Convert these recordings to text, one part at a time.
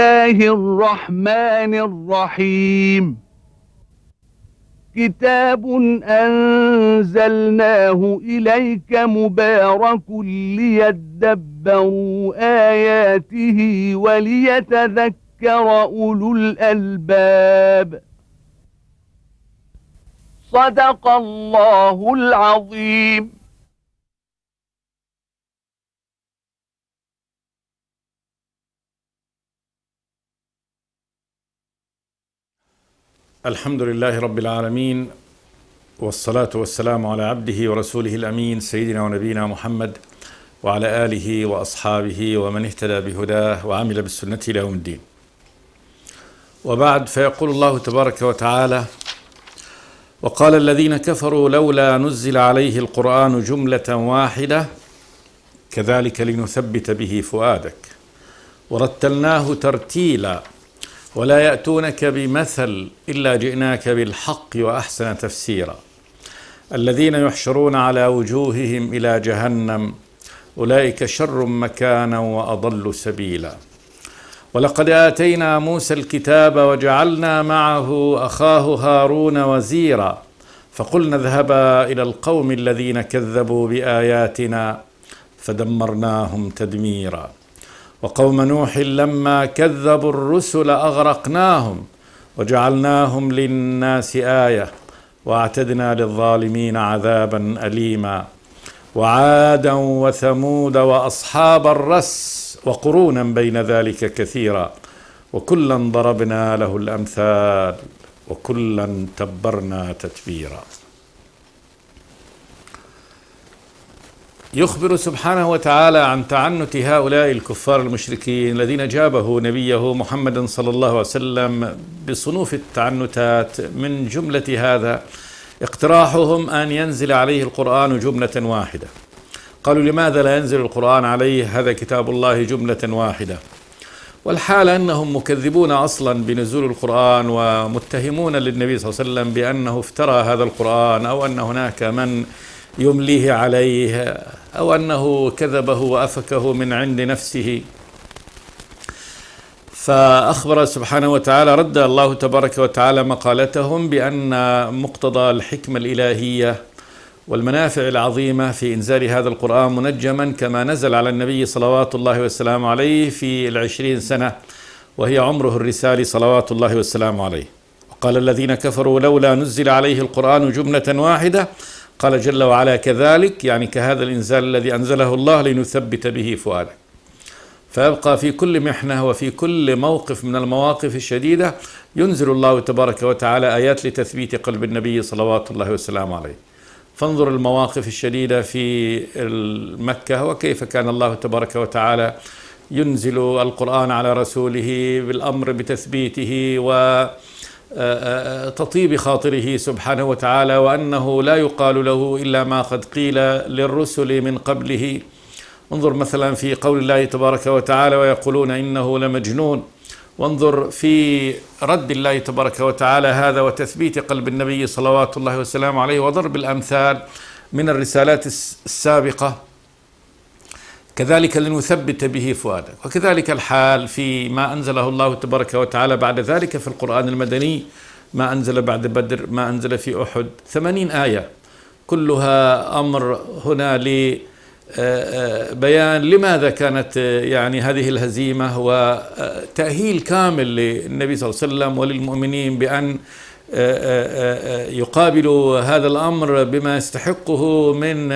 الله الرحمن الرحيم كتاب أنزلناه إليك مبارك ليدبروا آياته وليتذكر أولو الألباب صدق الله العظيم. الحمد لله رب العالمين، والصلاة والسلام على عبده ورسوله الأمين سيدنا ونبينا محمد وعلى آله وأصحابه ومن اهتدى بهداه وعمل بالسنة إلى يوم الدين. وبعد، فيقول الله تبارك وتعالى: وقال الذين كفروا لولا نزل عليه القرآن جملة واحدة كذلك لنثبت به فؤادك ورتلناه ترتيلا ولا يأتونك بمثل إلا جئناك بالحق وأحسن تفسيرا الذين يحشرون على وجوههم إلى جهنم أولئك شر مكانا وأضل سبيلا ولقد آتينا موسى الكتاب وجعلنا معه أخاه هارون وزيرا فقلنا اذهبا إلى القوم الذين كذبوا بآياتنا فدمرناهم تدميرا وقوم نوح لما كذبوا الرسل أغرقناهم وجعلناهم للناس آية وأعتدنا للظالمين عذابا أليما وعادا وثمود وأصحاب الرس وقرونا بين ذلك كثيرا وكلا ضربنا له الأمثال وكلا تبرنا تتبيرا. يخبر سبحانه وتعالى عن تعنت هؤلاء الكفار المشركين الذين جابه نبيه محمد صلى الله عليه وسلم بصنوف التعنتات. من جملة هذا اقتراحهم أن ينزل عليه القرآن جملة واحدة. قالوا: لماذا لا ينزل القرآن عليه؟ هذا كتاب الله جملة واحدة. والحال أنهم مكذبون أصلا بنزول القرآن ومتهمون للنبي صلى الله عليه وسلم بأنه افترى هذا القرآن، أو أن هناك من يمليه عليه، أو أنه كذبه وأفكه من عند نفسه. فأخبر سبحانه وتعالى، رد الله تبارك وتعالى مقالتهم بأن مقتضى الحكمة الإلهية والمنافع العظيمة في إنزال هذا القرآن منجما كما نزل على النبي صلوات الله والسلام عليه في 20 سنة وهي عمره الرسالي صلوات الله والسلام عليه. وقال الذين كفروا لولا نزل عليه القرآن جملة واحدة، قال جل وعلا: كذلك، يعني كهذا الإنزال الذي أنزله الله لنثبت به فؤادك. فيبقى في كل محنة وفي كل موقف من المواقف الشديدة ينزل الله تبارك وتعالى آيات لتثبيت قلب النبي صلوات الله والسلام عليه. فانظر المواقف الشديدة في مكة وكيف كان الله تبارك وتعالى ينزل القرآن على رسوله بالأمر بتثبيته وتطيب خاطره سبحانه وتعالى، وأنه لا يقال له إلا ما قد قيل للرسل من قبله. انظر مثلا في قول الله تبارك وتعالى: ويقولون إنه لمجنون. وانظر في رد الله تبارك وتعالى هذا وتثبيت قلب النبي صلوات الله وسلامه عليه وضرب الأمثال من الرسالات السابقة. كذلك لنثبت به فؤادك. وكذلك الحال في ما أنزله الله تبارك وتعالى بعد ذلك في القرآن المدني، ما أنزل بعد بدر، ما أنزل في أحد، 80 آية كلها أمر هنا بيان لماذا كانت يعني هذه الهزيمة، وتأهيل كامل للنبي صلى الله عليه وسلم وللمؤمنين بأن يقابلوا هذا الأمر بما يستحقه من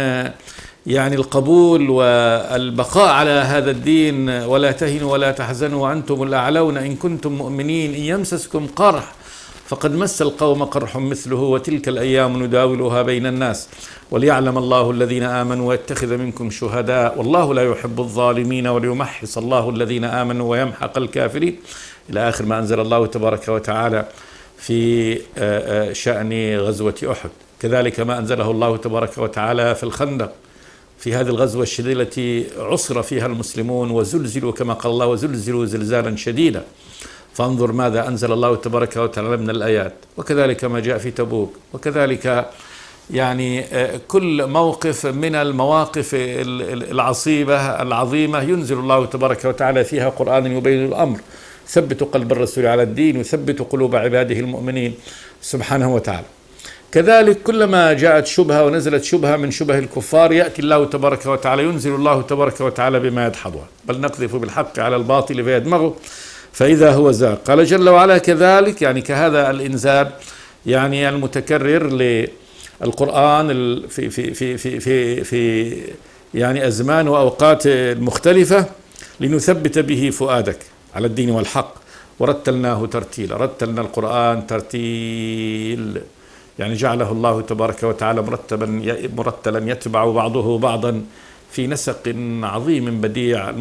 يعني القبول والبقاء على هذا الدين. ولا تهنوا ولا تحزنوا وأنتم الأعلون إن كنتم مؤمنين إن يمسسكم قرح فقد مس القوم قرح مثله وتلك الأيام نداولها بين الناس وليعلم الله الذين آمنوا ويتخذ منكم شهداء والله لا يحب الظالمين وليمحص الله الذين آمنوا ويمحق الكافرين، إلى آخر ما أنزل الله تبارك وتعالى في شأن غزوة أحد. كذلك ما أنزله الله تبارك وتعالى في الخندق، في هذه الغزوة الشديدة التي عصر فيها المسلمون وزلزلوا كما قال الله: وزلزلوا زلزالا شديدا. فانظر ماذا أنزل الله تبارك وتعالى من الآيات. وكذلك ما جاء في تبوك، وكذلك يعني كل موقف من المواقف العصيبة العظيمة ينزل الله تبارك وتعالى فيها قرآن يبين الأمر. يثبت قلب الرسول على الدين، يثبت قلوب عباده المؤمنين سبحانه وتعالى. كذلك كلما جاءت شبهة ونزلت شبهة من شبه الكفار يأتي الله تبارك وتعالى، ينزل الله تبارك وتعالى بما يدحضها، بل نقذف بالحق على الباطل فيدمغه فإذا هو زاغ. قال جل وعلا كذلك، يعني كهذا الإنزال يعني المتكرر للقرآن في يعني أزمان وأوقات مختلفة لنثبت به فؤادك على الدين والحق. ورتلناه ترتيلا، رتلنا القرآن ترتيل، يعني جعله الله تبارك وتعالى مرتلا يتبع بعضه بعضا في نسق عظيم بديع.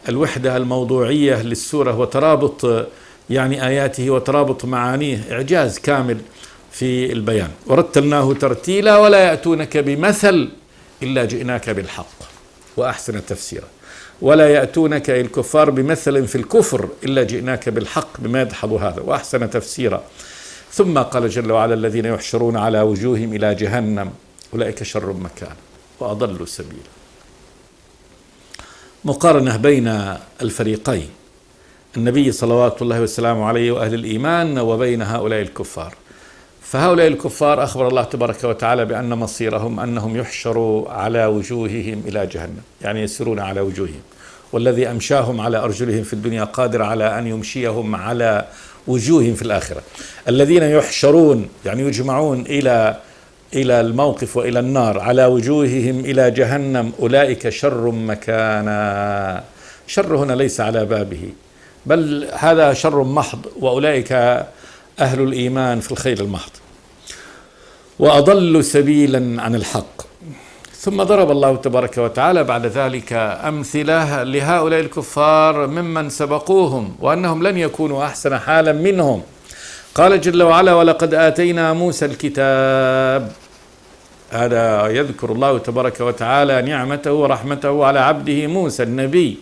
الوحدة الموضوعية للسورة وترابط يعني آياته وترابط معانيه إعجاز كامل في البيان. ورتلناه ترتيلا ولا يأتونك بمثل إلا جئناك بالحق وأحسن تفسيرا. ولا يأتونك الكفار بمثل في الكفر إلا جئناك بالحق بما يدحض هذا وأحسن تفسيرا. ثم قال جل وعلا الذين يحشرون على وجوههم إلى جهنم أولئك شر مكانا وأضل سبيلا. مقارنة بين الفريقين، النبي صلوات الله وسلامه عليه وأهل الإيمان، وبين هؤلاء الكفار. فهؤلاء الكفار أخبر الله تبارك وتعالى بأن مصيرهم أنهم يحشروا على وجوههم إلى جهنم، يعني يسيرون على وجوههم، والذي أمشاهم على أرجلهم في الدنيا قادر على أن يمشيهم على وجوههم في الآخرة. الذين يحشرون يعني يجمعون إلى الموقف وإلى النار على وجوههم إلى جهنم أولئك شر مكانا. شر هنا ليس على بابه، بل هذا شر محض، وأولئك أهل الإيمان في الخير المحض. وأضل سبيلا عن الحق. ثم ضرب الله تبارك وتعالى بعد ذلك أمثلة لهؤلاء الكفار ممن سبقوهم وأنهم لن يكونوا أحسن حالا منهم. قال جل وعلا ولقد آتينا موسى الكتاب. هذا يذكر الله تبارك وتعالى نعمته ورحمته على عبده موسى النبي.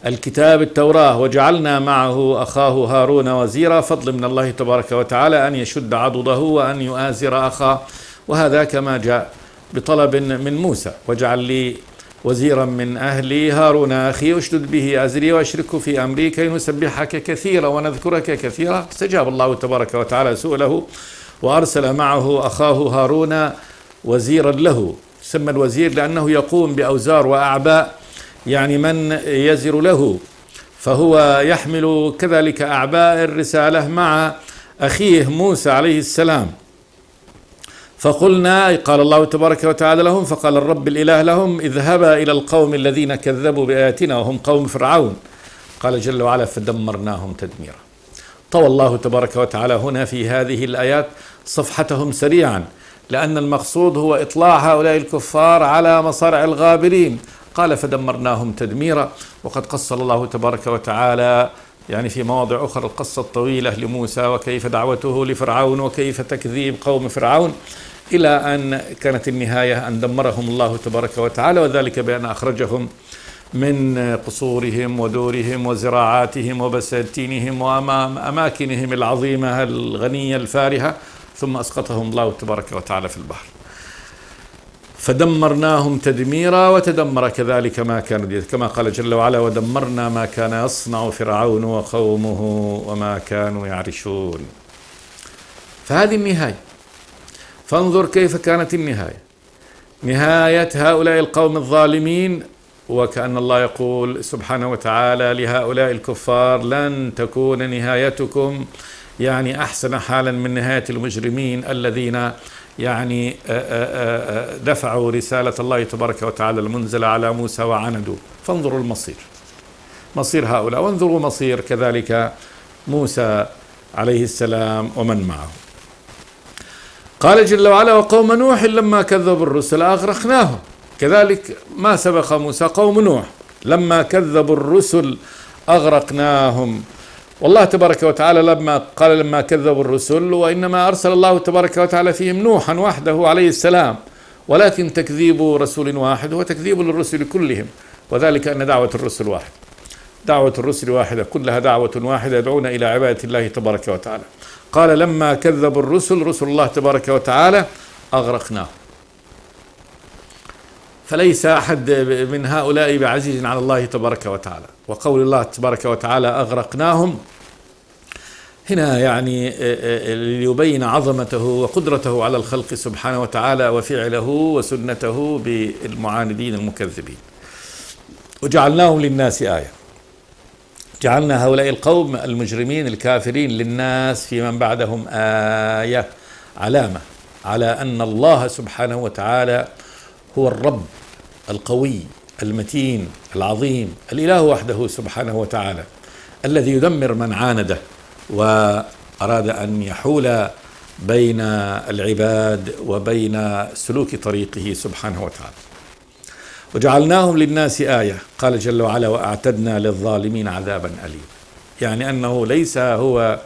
الكتاب التوراة، وجعلنا معه أخاه هارون وزيرا. فضل من الله تبارك وتعالى أن يشد عضده وأن يؤازر أخاه، وهذا كما جاء بطلب من موسى واجعل لي وزيرا من أهلي هارون أخي أشدد به أزري وأشركه في أمري كي نسبحك كثيرا ونذكرك كثيرا. استجاب الله تبارك وتعالى سؤله وأرسل معه أخاه هارون وزيرا له. سمى الوزير لأنه يقوم بأوزار وأعباء يعني من يزر له، فهو يحمل كذلك أعباء الرسالة مع أخيه موسى عليه السلام. فقلنا، قال الله تبارك وتعالى لهم، فقال الرب الإله لهم اذهبا إلى القوم الذين كذبوا بآياتنا وهم قوم فرعون. قال جل وعلا فدمرناهم تدميرا. طوى الله تبارك وتعالى هنا في هذه الآيات صفحتهم سريعا، لأن المقصود هو إطلاع هؤلاء الكفار على مصارع الغابرين. قال فدمرناهم تدميرا. وقد قص الله تبارك وتعالى يعني في مواضع أخرى القصة الطويلة لموسى وكيف دعوته لفرعون وكيف تكذيب قوم فرعون، إلى أن كانت النهاية أن دمرهم الله تبارك وتعالى، وذلك بأن أخرجهم من قصورهم ودورهم وزراعاتهم وبساتينهم وأماكنهم العظيمة الغنية الفارهة، ثم أسقطهم الله تبارك وتعالى في البحر. فدمرناهم تدميرا. وتدمر كذلك ما كانوا، كما قال جل وعلا ودمرنا ما كان يصنع فرعون وقومه وما كانوا يعرشون. فهذه النهاية. فانظر كيف كانت النهاية، نهاية هؤلاء القوم الظالمين. وكأن الله يقول سبحانه وتعالى لهؤلاء الكفار لن تكون نهايتكم يعني أحسن حالا من نهاية المجرمين الذين يعني دفعوا رسالة الله تبارك وتعالى المنزلة على موسى وعندوا. فانظروا المصير، مصير هؤلاء، وانظروا مصير كذلك موسى عليه السلام ومن معه. قال جل وعلا وقوم نوح لما كذبوا الرسل أغرقناهم. كذلك ما سبق موسى قوم نوح لما كذبوا الرسل أغرقناهم. والله تبارك وتعالى لما كذبوا الرسل، وإنما أرسل الله تبارك وتعالى فيهم نوحا وحده عليه السلام، ولكن تكذيب رسول واحد هو تكذيب للرسل كلهم، وذلك أن دعوة الرسل واحد، دعوة الرسل واحدة، كلها دعوة واحدة يدعون إلى عبادة الله تبارك وتعالى. قال لما كذبوا الرسل، رسل الله تبارك وتعالى، أغرقناهم. فليس أحد من هؤلاء بعزيز على الله تبارك وتعالى. وقول الله تبارك وتعالى أغرقناهم هنا يعني ليبين عظمته وقدرته على الخلق سبحانه وتعالى وفعله وسنته بالمعاندين المكذبين. وجعلناهم للناس آية، جعلنا هؤلاء القوم المجرمين الكافرين للناس في من بعدهم آية، علامة على أن الله سبحانه وتعالى هو الرب القوي المتين العظيم، الإله وحده سبحانه وتعالى، الذي يدمر من عانده وأراد أن يحول بين العباد وبين سلوك طريقه سبحانه وتعالى. وجعلناهم للناس آية، قال جل وعلا وأعتدنا للظالمين عذابا أليما، يعني أنه ليس هو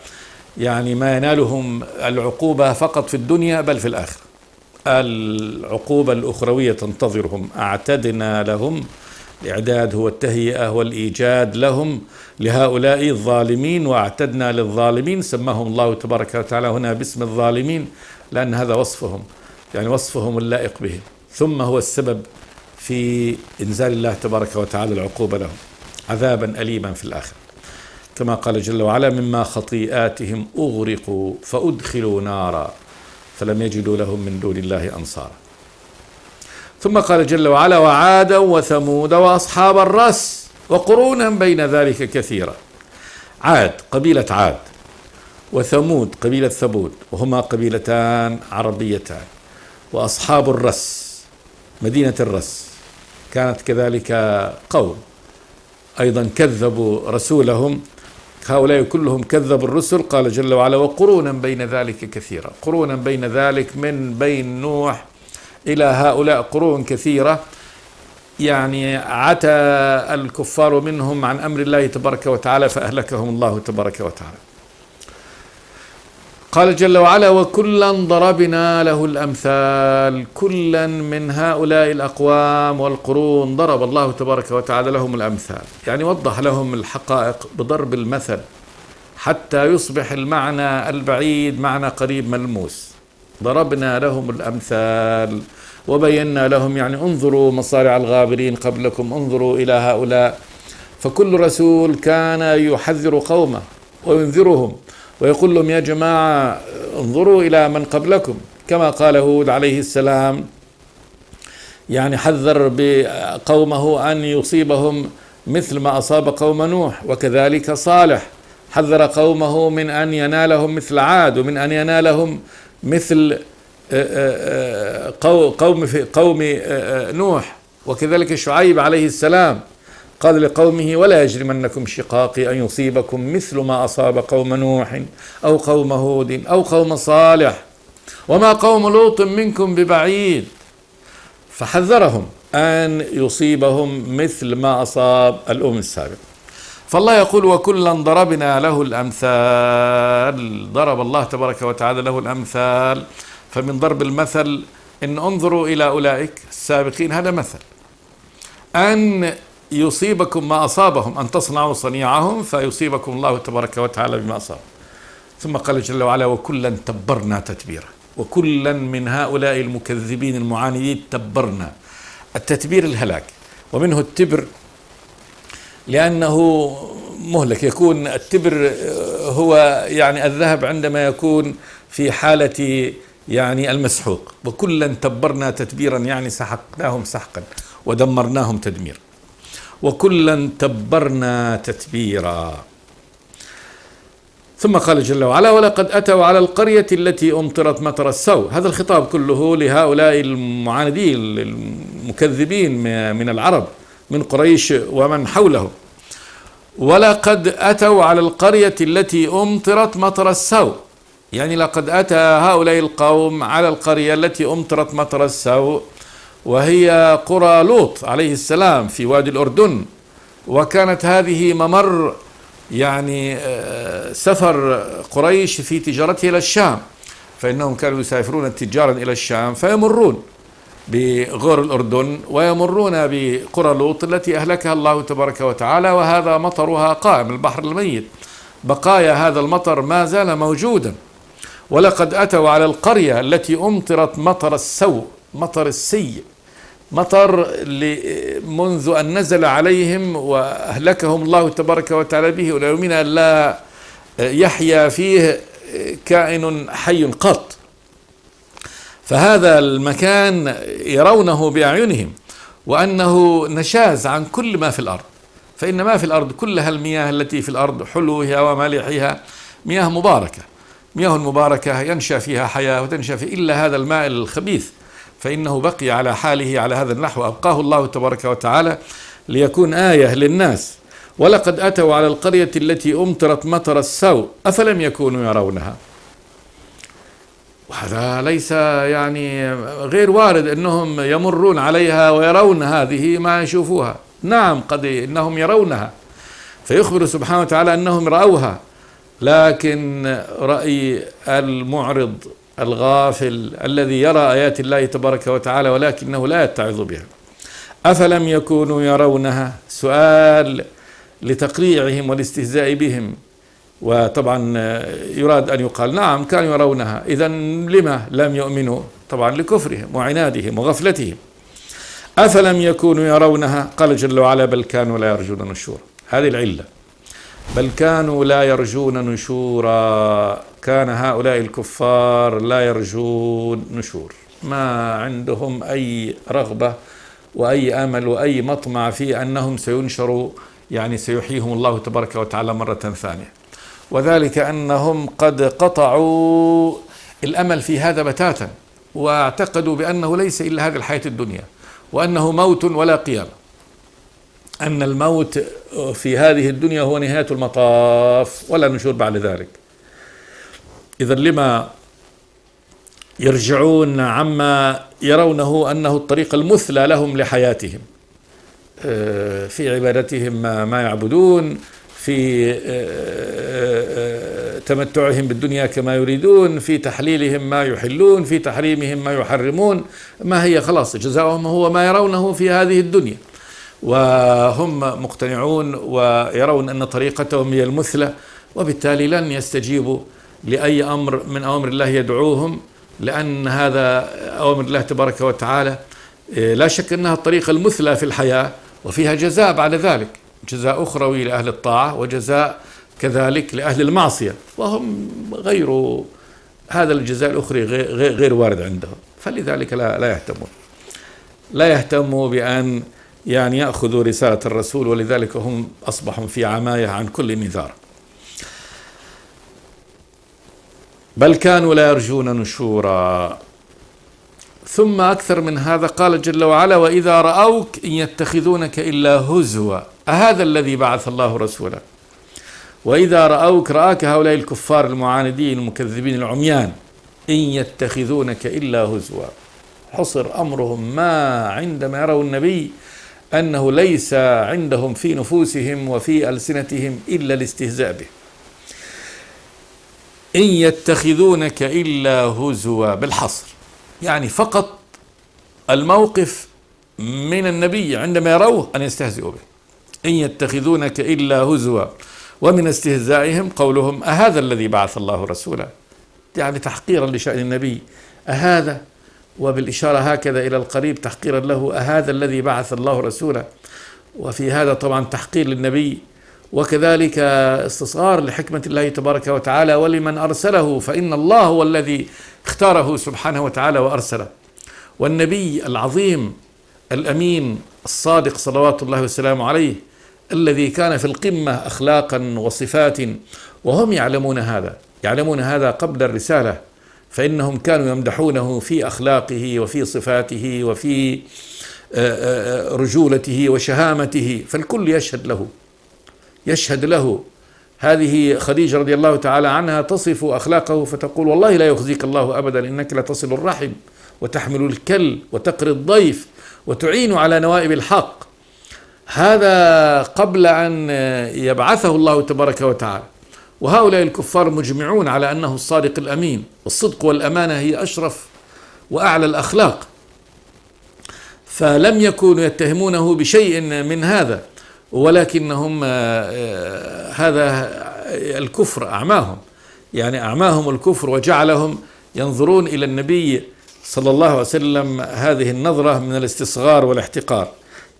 يعني ما ينالهم العقوبة فقط في الدنيا بل في الآخرة، العقوبة الأخروية تنتظرهم. أعتدنا لهم، الإعداد هو التهيئة والإيجاد لهم لهؤلاء الظالمين، وأعتدنا للظالمين سماهم الله تبارك وتعالى هنا باسم الظالمين لأن هذا وصفهم، يعني وصفهم اللائق بهم، ثم هو السبب في إنزال الله تبارك وتعالى العقوبة لهم عذابا أليما في الآخرة، كما قال جل وعلا مما خطيئاتهم أغرقوا فأدخلوا نارا فلم يجدوا لهم من دون الله أنصارا. ثم قال جل وعلا وعادا وثمود وأصحاب الرس وقرونا بين ذلك كثيرا. عاد قبيلة عاد، وثمود قبيلة ثمود، وهما قبيلتان عربيتان. وأصحاب الرس مدينة الرس كانت كذلك قوم أيضا كذبوا رسولهم، هؤلاء كلهم كذبوا الرسل. قال جل وعلا وقرونا بين ذلك كثيرا، قرونا بين ذلك من بين نوح إلى هؤلاء قرون كثيرة، يعني عتى الكفار منهم عن أمر الله تبارك وتعالى فأهلكهم الله تبارك وتعالى. قال جل وعلا وكلا ضربنا له الأمثال، كلا من هؤلاء الأقوام والقرون ضرب الله تبارك وتعالى لهم الأمثال، يعني وضح لهم الحقائق بضرب المثل حتى يصبح المعنى البعيد معنى قريب ملموس. ضربنا لهم الأمثال وبينا لهم، يعني انظروا مصارع الغابرين قبلكم، انظروا إلى هؤلاء. فكل رسول كان يحذر قومه وينذرهم ويقول لهم يا جماعة انظروا إلى من قبلكم، كما قال هود عليه السلام، يعني حذر بقومه أن يصيبهم مثل ما أصاب قوم نوح، وكذلك صالح حذر قومه من أن ينالهم مثل عاد ومن أن ينالهم مثل قوم نوح. وكذلك شعيب عليه السلام قال لقومه ولا يجرمنكم شقاقي أن يصيبكم مثل ما أصاب قوم نوح أو قوم هود أو قوم صالح وما قوم لوط منكم ببعيد، فحذرهم أن يصيبهم مثل ما أصاب الأمم السابقة. فالله يقول وكلا ضربنا له الأمثال، ضرب الله تبارك وتعالى له الأمثال. فمن ضرب المثل إن انظروا إلى أولئك السابقين، هذا مثل، أن يصيبكم ما أصابهم، أن تصنعوا صنيعهم فيصيبكم الله تبارك وتعالى بما أصاب. ثم قال جل وعلا وكلا تبرنا تتبيرا، وكلا من هؤلاء المكذبين المعاندين تبرنا. التتبير الهلاك، ومنه التبر لأنه مهلك، يكون التبر هو يعني الذهب عندما يكون في حالة يعني المسحوق. وكلا تبرنا تتبيرا يعني سحقناهم سحقا ودمرناهم تدمير. وكلا تبرنا تتبيرا. ثم قال جل وعلا ولقد أتوا على القرية التي أمطرت مطر السوء. هذا الخطاب كله لهؤلاء المعاندين المكذبين من العرب من قريش ومن حوله. ولقد أتوا على القرية التي أمطرت مطر السوء، يعني لقد أتى هؤلاء القوم على القرية التي أمطرت مطر السوء، وهي قرى لوط عليه السلام في وادي الأردن. وكانت هذه ممر يعني سفر قريش في تجارته إلى الشام، فإنهم كانوا يسافرون تجارا إلى الشام فيمرون بغور الأردن ويمرون بقرى لوط التي أهلكها الله تبارك وتعالى، وهذا مطرها قائم، البحر الميت بقايا هذا المطر ما زال موجودا. ولقد أتوا على القرية التي أمطرت مطر السوء، مطر السيء، مطر منذ أن نزل عليهم وأهلكهم الله تبارك وتعالى به إلى يومنا لا يحيا فيه كائن حي قط. فهذا المكان يرونه بأعينهم وأنه نشاز عن كل ما في الأرض، فإن ما في الأرض كلها المياه التي في الأرض حلوها ومالحها مياه مباركة، مياه مباركة ينشأ فيها حياة وتنشأ في إلا هذا الماء الخبيث فإنه بقي على حاله على هذا النحو، أبقاه الله تبارك وتعالى ليكون آية للناس. ولقد أتوا على القرية التي أمطرت مطر السوء أفلم يكونوا يرونها. وهذا ليس يعني غير وارد أنهم يمرون عليها ويرون هذه ما يشوفوها. نعم قد إنهم يرونها، فيخبر سبحانه وتعالى أنهم رأوها، لكن رأي المعرض الغافل الذي يرى آيات الله تبارك وتعالى ولكنه لا يتعظ بها. أفلم يكونوا يرونها، سؤال لتقريعهم والاستهزاء بهم، وطبعا يراد أن يقال نعم كانوا يرونها، إذن لما لم يؤمنوا؟ طبعا لكفرهم وعنادهم وغفلتهم. أفلم يكونوا يرونها، قال جل وعلا بل كانوا لا يرجون نشورا. هذه العلة، بل كانوا لا يرجون نشورا، كان هؤلاء الكفار لا يرجون نشور، ما عندهم أي رغبة وأي أمل وأي مطمع في أنهم سينشروا، يعني سيحييهم الله تبارك وتعالى مرة ثانية. وذلك أنهم قد قطعوا الأمل في هذا بتاتا، واعتقدوا بأنه ليس إلا هذه الحياة الدنيا، وأنه موت ولا قيامة، أن الموت في هذه الدنيا هو نهاية المطاف ولا نشور بعد ذلك. إذن لما يرجعون عما يرونه أنه الطريق المثلى لهم لحياتهم، في عبادتهم ما يعبدون، في تمتعهم بالدنيا كما يريدون، في تحليلهم ما يحلون، في تحريمهم ما يحرمون، ما هي خلاص جزاؤهم هو ما يرونه في هذه الدنيا، وهم مقتنعون ويرون أن طريقتهم هي المثلى، وبالتالي لن يستجيبوا لأي أمر من أوامر الله يدعوهم، لأن هذا أوامر الله تبارك وتعالى لا شك أنها الطريقة المثلى في الحياة، وفيها جزاء بعد ذلك، جزاء أخروي لأهل الطاعة وجزاء كذلك لأهل المعصية، وهم غير هذا الجزاء الأخرى غير وارد عندهم، فلذلك لا يهتموا بأن يعني يأخذوا رسالة الرسول، ولذلك هم أصبحوا في عماية عن كل نذار. بل كانوا لا يرجون نشورا. ثم أكثر من هذا قال جل وعلا وإذا رأوك إن يتخذونك إلا هزوا أهذا الذي بعث الله رسولا. وإذا رأوك، رآك هؤلاء الكفار المعاندين المكذبين العميان، إن يتخذونك إلا هزوا، حصر أمرهم ما عندما يروا النبي أنه ليس عندهم في نفوسهم وفي ألسنتهم إلا الاستهزاء به. إن يتخذونك إلا هزوا بالحصر، يعني فقط الموقف من النبي عندما يروه أن يستهزئوا به. إن يتخذونك إلا هزوا، ومن استهزائهم قولهم أهذا الذي بعث الله رسولا، يعني تحقيرا لشأن النبي، أهذا، وبالإشارة هكذا إلى القريب تحقيرا له، أهذا الذي بعث الله رسولا، وفي هذا طبعا تحقير للنبي، وكذلك استصغار لحكمة الله تبارك وتعالى ولمن أرسله، فإن الله هو الذي اختاره سبحانه وتعالى وأرسله. والنبي العظيم الأمين الصادق صلوات الله وسلامه عليه الذي كان في القمة أخلاقا وصفات، وهم يعلمون هذا قبل الرسالة، فإنهم كانوا يمدحونه في أخلاقه وفي صفاته وفي رجولته وشهامته، فالكل يشهد له. هذه خديجة رضي الله تعالى عنها تصف أخلاقه فتقول والله لا يخزيك الله أبدا إنك لتصل الرحم وتحمل الكل وتقري الضيف وتعين على نوائب الحق. هذا قبل أن يبعثه الله تبارك وتعالى، وهؤلاء الكفار مجمعون على أنه الصادق الأمين، والصدق والأمانة هي أشرف وأعلى الأخلاق، فلم يكونوا يتهمونه بشيء من هذا، ولكنهم هذا الكفر أعماهم، يعني أعماهم الكفر وجعلهم ينظرون إلى النبي صلى الله عليه وسلم هذه النظرة من الاستصغار والاحتقار.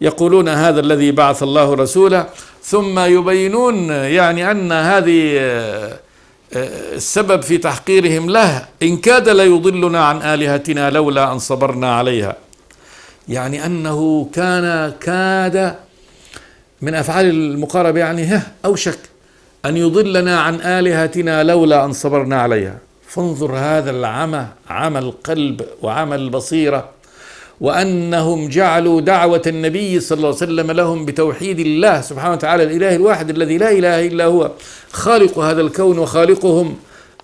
يقولون هذا الذي بعث الله رسوله، ثم يبينون يعني أن هذه السبب في تحقيرهم له إن كاد ليضلنا عن آلهتنا لولا أن صبرنا عليها. يعني أنه كاد من أفعال المقاربة، يعني أوشك أن يضلنا عن آلهتنا لولا أن صبرنا عليها. فانظر هذا العمى، عمى القلب وعمى البصيرة، وأنهم جعلوا دعوة النبي صلى الله عليه وسلم لهم بتوحيد الله سبحانه وتعالى، الإله الواحد الذي لا إله إلا هو، خالق هذا الكون وخالقهم،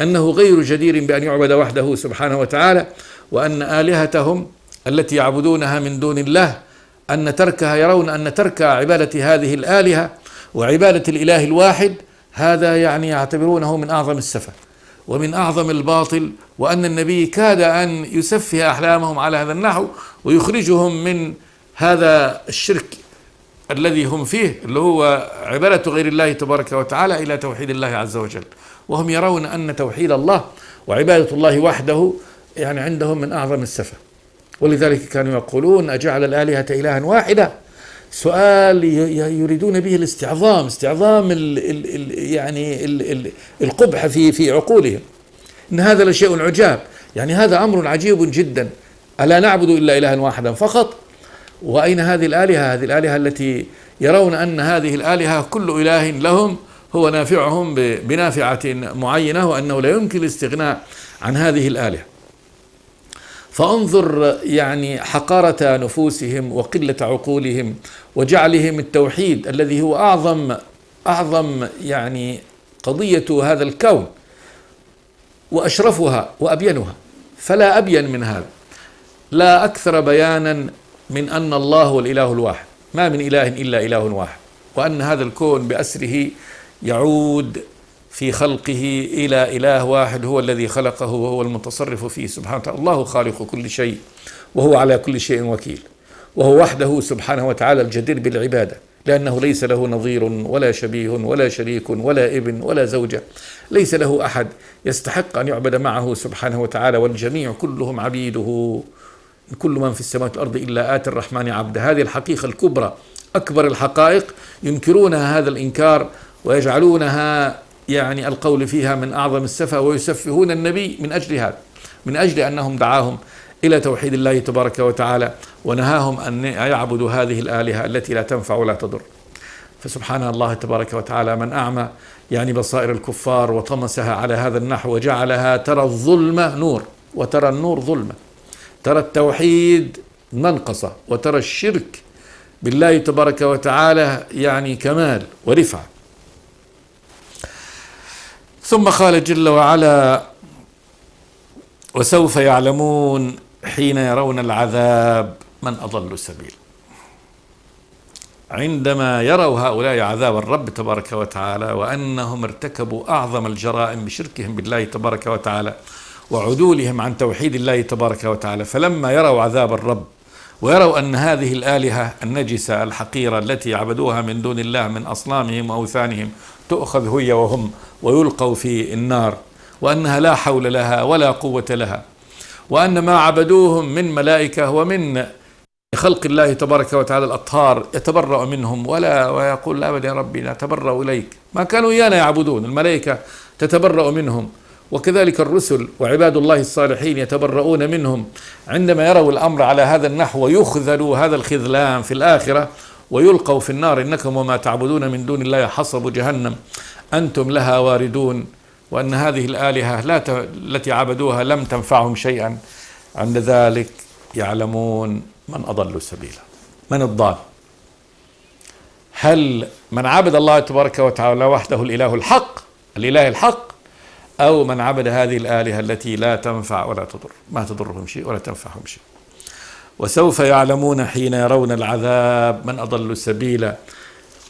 أنه غير جدير بأن يعبد وحده سبحانه وتعالى، وأن آلهتهم التي يعبدونها من دون الله يرون أن ترك عبادة هذه الآلهة وعبادة الإله الواحد هذا يعني يعتبرونه من أعظم السفه ومن أعظم الباطل، وأن النبي كاد أن يسفه أحلامهم على هذا النحو ويخرجهم من هذا الشرك الذي هم فيه، اللي هو عبادة غير الله تبارك وتعالى، إلى توحيد الله عز وجل. وهم يرون أن توحيد الله وعبادة الله وحده يعني عندهم من أعظم السفه. ولذلك كانوا يقولون أجعل الآلهة إلها واحدة، سؤال يريدون به الاستعظام، استعظام القبح في عقولهم، إن هذا لشيء عجاب، يعني هذا أمر عجيب جدا، ألا نعبد إلا إلها واحدا فقط؟ وأين هذه الآلهة؟ هذه الآلهة التي يرون أن هذه الآلهة كل إله لهم هو نافعهم بنافعة معينة، وأنه لا يمكن الاستغناء عن هذه الآلهة. فانظر يعني حقارة نفوسهم وقلة عقولهم، وجعلهم التوحيد الذي هو أعظم يعني قضية هذا الكون وأشرفها وأبينها، فلا أبين من هذا، لا أكثر بيانا من أن الله هو الإله الواحد، ما من إله إلا إله واحد، وأن هذا الكون بأسره يعود في خلقه إلى إله واحد هو الذي خلقه وهو المتصرف فيه سبحانه وتعالى. الله خالق كل شيء وهو على كل شيء وكيل، وهو وحده سبحانه وتعالى الجدير بالعبادة، لأنه ليس له نظير ولا شبيه ولا شريك ولا ابن ولا زوجة، ليس له أحد يستحق أن يعبد معه سبحانه وتعالى، والجميع كلهم عبيده، كل من في السماوات والأرض إلا آتي الرحمن عبدا. هذه الحقيقة الكبرى، أكبر الحقائق، ينكرونها هذا الإنكار ويجعلونها يعني القول فيها من أعظم السفه، ويسفهون النبي من أجل هذا، من أجل أنهم دعاهم إلى توحيد الله تبارك وتعالى، ونهاهم أن يعبدوا هذه الآلهة التي لا تنفع ولا تضر. فسبحان الله تبارك وتعالى من أعمى يعني بصائر الكفار وطمسها على هذا النحو، وجعلها ترى الظلمة نور وترى النور ظلمة، ترى التوحيد منقصة وترى الشرك بالله تبارك وتعالى يعني كمال ورفعة. ثم قال جل وعلا: وسوف يعلمون حين يرون العذاب من أضل سبيل. عندما يروا هؤلاء عذاب الرب تبارك وتعالى، وأنهم ارتكبوا أعظم الجرائم بشركهم بالله تبارك وتعالى وعدولهم عن توحيد الله تبارك وتعالى، فلما يروا عذاب الرب ويروا أن هذه الآلهة النجسة الحقيرة التي عبدوها من دون الله من أصنامهم وأوثانهم تؤخذ هي وهم ويلقوا في النار، وأنها لا حول لها ولا قوة لها، وأن ما عبدوهم من ملائكة ومن خلق الله تبارك وتعالى الأطهار يتبرأ منهم ويقول لا أبدا يا ربي نتبرأ إليك، ما كانوا إيانا يعبدون، الملائكة تتبرأ منهم، وكذلك الرسل وعباد الله الصالحين يتبرؤون منهم. عندما يروا الأمر على هذا النحو ويخذلوا هذا الخذلان في الآخرة ويلقوا في النار: إنكم وما تعبدون من دون الله حصب جهنم أنتم لها واردون، وأن هذه الآلهة التي عبدوها لم تنفعهم شيئا. عند ذلك يعلمون من أضل سبيلا. من الضال؟ هل من عبد الله تبارك وتعالى وحده الإله الحق، أو من عبد هذه الآلهة التي لا تنفع ولا تضر، ما تضرهم شيء ولا تنفعهم شيء؟ وسوف يعلمون حين يرون العذاب من أضل سبيلا،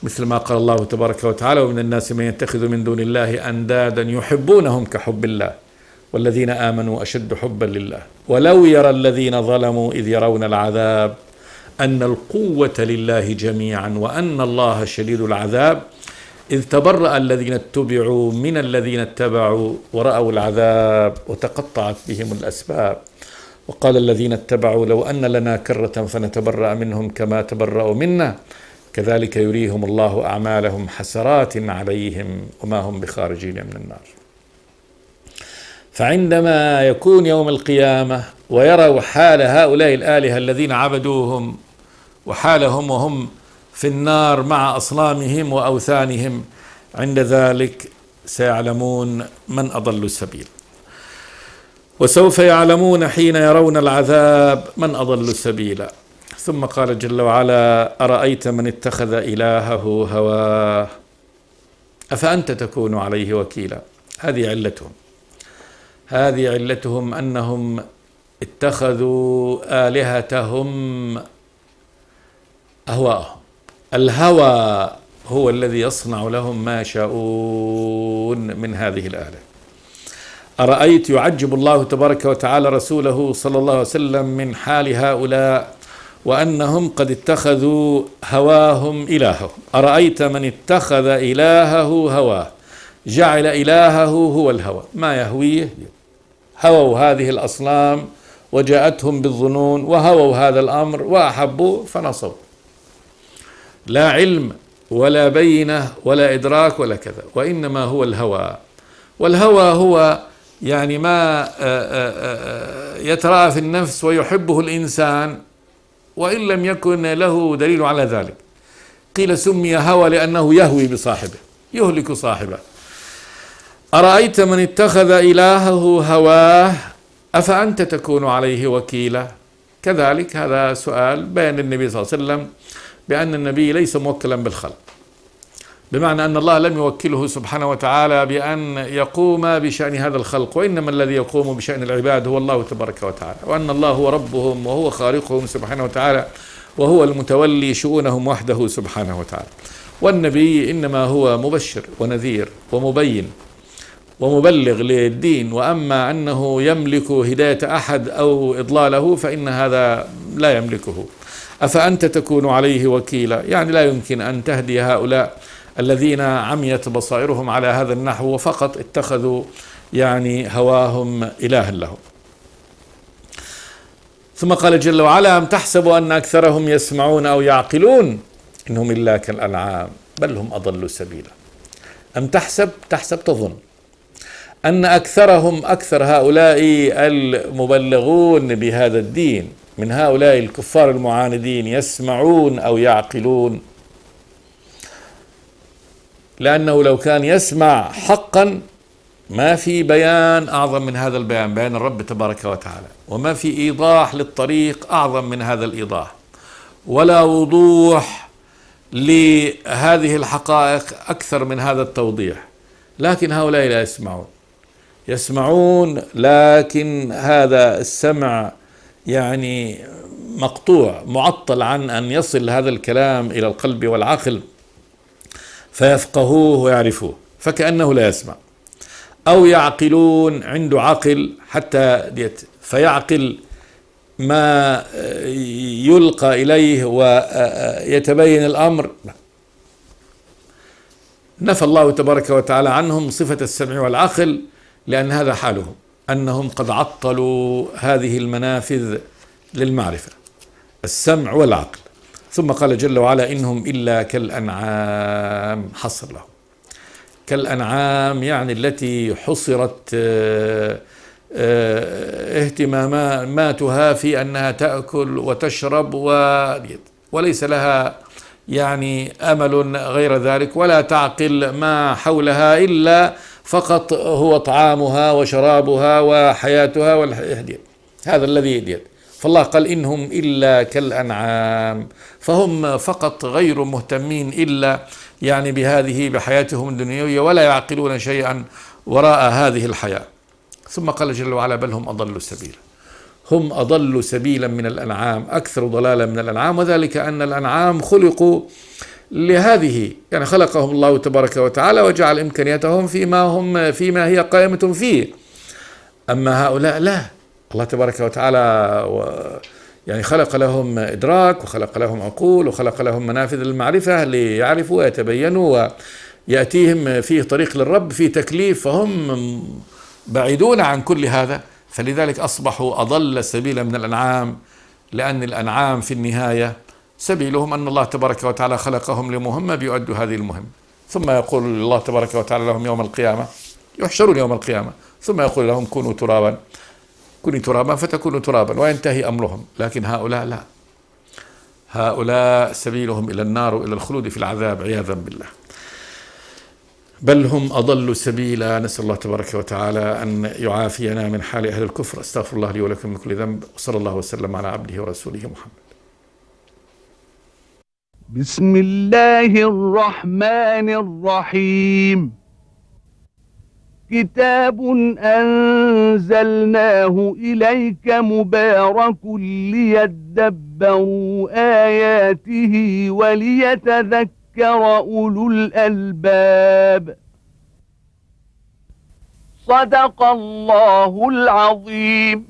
مثل ما قال الله تبارك وتعالى: ومن الناس من يتخذ من دون الله أندادا يحبونهم كحب الله والذين آمنوا أشد حبا لله ولو يرى الذين ظلموا إذ يرون العذاب أن القوة لله جميعا وأن الله شديد العذاب إذ تبرأ الذين اتبعوا من الذين اتبعوا ورأوا العذاب وتقطعت بهم الأسباب وقال الذين اتبعوا لو أن لنا كرة فنتبرأ منهم كما تبرأوا منا كذلك يريهم الله أعمالهم حسرات عليهم وما هم بخارجين من النار. فعندما يكون يوم القيامة ويروا حال هؤلاء الآلهة الذين عبدوهم وحالهم وهم في النار مع أصنامهم وأوثانهم، عند ذلك سيعلمون من أضل السبيل، وسوف يعلمون حين يرون العذاب من أضل سبيلا. ثم قال جل وعلا: أرأيت من اتخذ إلهه هواه أفأنت تكون عليه وكيلا. هذه علتهم أنهم اتخذوا آلهتهم أهواءهم. الهوى هو الذي يصنع لهم ما يشاءون من هذه الآلهة. أرأيت، يعجب الله تبارك وتعالى رسوله صلى الله عليه وسلم من حال هؤلاء وأنهم قد اتخذوا هواهم إلههم. أرأيت من اتخذ إلهه هواه، جعل إلهه هو الهوى، ما يهويه. هووا هذه الأصنام وجاءتهم بالظنون وهووا هذا الأمر وأحبوا فنصوا، لا علم ولا بينة ولا إدراك ولا كذا، وإنما هو الهوى. والهوى هو يعني ما يترأى في النفس ويحبه الإنسان وإن لم يكن له دليل على ذلك. قيل سمي هوى لأنه يهوي بصاحبه، يهلك صاحبه. أرأيت من اتخذ إلهه هواه أفأنت تكون عليه وكيلا. كذلك هذا سؤال بين النبي صلى الله عليه وسلم بأن النبي ليس موكلا بالخلق، بمعنى أن الله لم يوكله سبحانه وتعالى بأن يقوم بشأن هذا الخلق، وإنما الذي يقوم بشأن العباد هو الله تبارك وتعالى، وأن الله هو ربهم وهو خالقهم سبحانه وتعالى، وهو المتولي شؤونهم وحده سبحانه وتعالى. والنبي إنما هو مبشر ونذير ومبين ومبلغ للدين، وأما أنه يملك هداية أحد أو إضلاله فإن هذا لا يملكه. أفأنت تكون عليه وكيلا، يعني لا يمكن أن تهدي هؤلاء الذين عميت بصائرهم على هذا النحو وفقط اتخذوا يعني هواهم إلها لهم. ثم قال جل وعلا: أم تحسب أن أكثرهم يسمعون أو يعقلون إنهم إلا كالأنعام بل هم أضل سبيلا. أم تحسب تظن أن أكثرهم، أكثر هؤلاء المبلغون بهذا الدين من هؤلاء الكفار المعاندين يسمعون أو يعقلون، لأنه لو كان يسمع حقا ما في بيان أعظم من هذا البيان، بيان الرب تبارك وتعالى، وما في إيضاح للطريق أعظم من هذا الإيضاح، ولا وضوح لهذه الحقائق أكثر من هذا التوضيح. لكن هؤلاء لا يسمعون لكن هذا السمع يعني مقطوع، معطل عن أن يصل هذا الكلام إلى القلب والعقل فيفقهوه ويعرفوه، فكأنه لا يسمع. أو يعقلون، عنده عقل حتى ديت فيعقل ما يلقى إليه ويتبين الأمر. نفى الله تبارك وتعالى عنهم صفة السمع والعقل، لأن هذا حالهم، أنهم قد عطلوا هذه المنافذ للمعرفة، السمع والعقل. ثم قال جل وعلا: إنهم إلا كالأنعام، حصر لهم كالأنعام، يعني التي حصرت اهتماماتها في أنها تأكل وتشرب وليس لها يعني أمل غير ذلك، ولا تعقل ما حولها إلا فقط هو طعامها وشرابها وحياتها هذا الذي يدير. فالله قال: إنهم إلا كالأنعام، فهم فقط غير مهتمين إلا يعني بحياتهم الدنيوية، ولا يعقلون شيئا وراء هذه الحياة. ثم قال جل وعلا: بل هم أضل سبيلا، هم أضل سبيلا من الأنعام، أكثر ضلالا من الأنعام، وذلك أن الأنعام خلقوا لهذه، يعني خلقهم الله تبارك وتعالى وجعل إمكانياتهم فيما هي قائمة فيه. أما هؤلاء لا، الله تبارك وتعالى يعني خلق لهم إدراك وخلق لهم عقول وخلق لهم منافذ المعرفة ليعرفوا ويتبينوا ويأتيهم فيه طريق للرب، فيه تكليف، فهم بعيدون عن كل هذا. فلذلك أصبحوا أضل سبيلا من الأنعام، لأن الأنعام في النهاية سبيلهم أن الله تبارك وتعالى خلقهم لمهمة بيؤدوا هذه المهمة، ثم يقول الله تبارك وتعالى لهم يوم القيامة، يحشرون يوم القيامة ثم يقول لهم كونوا ترابا، كوني ترابا فتكونوا ترابا، وينتهي أمرهم. لكن هؤلاء لا، هؤلاء سبيلهم إلى النار وإلى الخلود في العذاب عياذا بالله، بل هم أضل سبيلا. نسأل الله تبارك وتعالى أن يعافينا من حال أهل الكفر. استغفر الله لي ولكم من كل ذنب، وصلى الله وسلم على عبده ورسوله محمد. بسم الله الرحمن الرحيم. كتاب أنزلناه إليك مبارك ليدبروا آياته وليتذكر أولو الألباب. صدق الله العظيم.